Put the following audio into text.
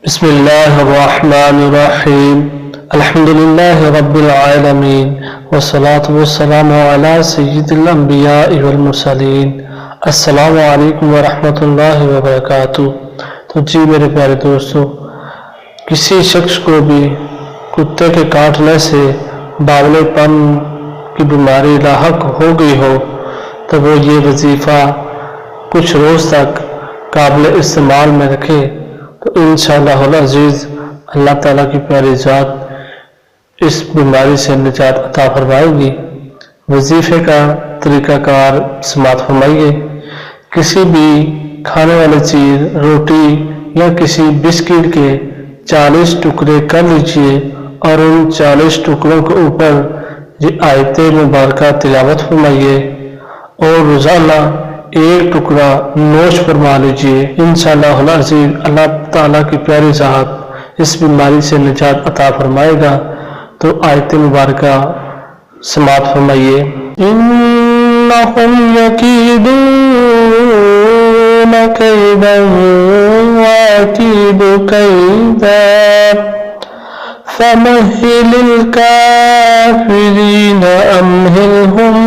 بسم اللہ الرحمن الرحیم الحمد للہ رب العالمین والصلاة والسلام علی سید الانبیاء والمرسلین۔ السلام علیکم ورحمۃ اللہ وبرکاتہ۔ تو جی میرے پیارے دوستو، کسی شخص کو بھی کتے کے کاٹنے سے باولے پن کی بیماری لاحق ہو گئی ہو تو وہ یہ وظیفہ کچھ روز تک قابل استعمال میں رکھے تو انشاءاللہ العزیز اللہ تعالیٰ کی پیاری ذات اس بیماری سے نجات عطا فرمائے گی۔ وظیفے کا طریقہ کار سماعت فرمائیے۔ کسی بھی کھانے والی چیز، روٹی یا کسی بسکٹ کے 40 ٹکڑے کر لیجئے اور ان 40 ٹکڑوں کے اوپر یہ آیت مبارکہ تلاوت فرمائیے اور روزانہ ایک ٹکڑا نوش فرما لیجئے۔ انشاءاللہ العزیز اللہ تعالیٰ کی پیاری ذات اس بیماری سے نجات عطا فرمائے گا۔ تو آیت مبارکہ سماعت فرمائیے۔ انہم یکیدون کیدا واکید کیدا فمہل الکافرین امہلہم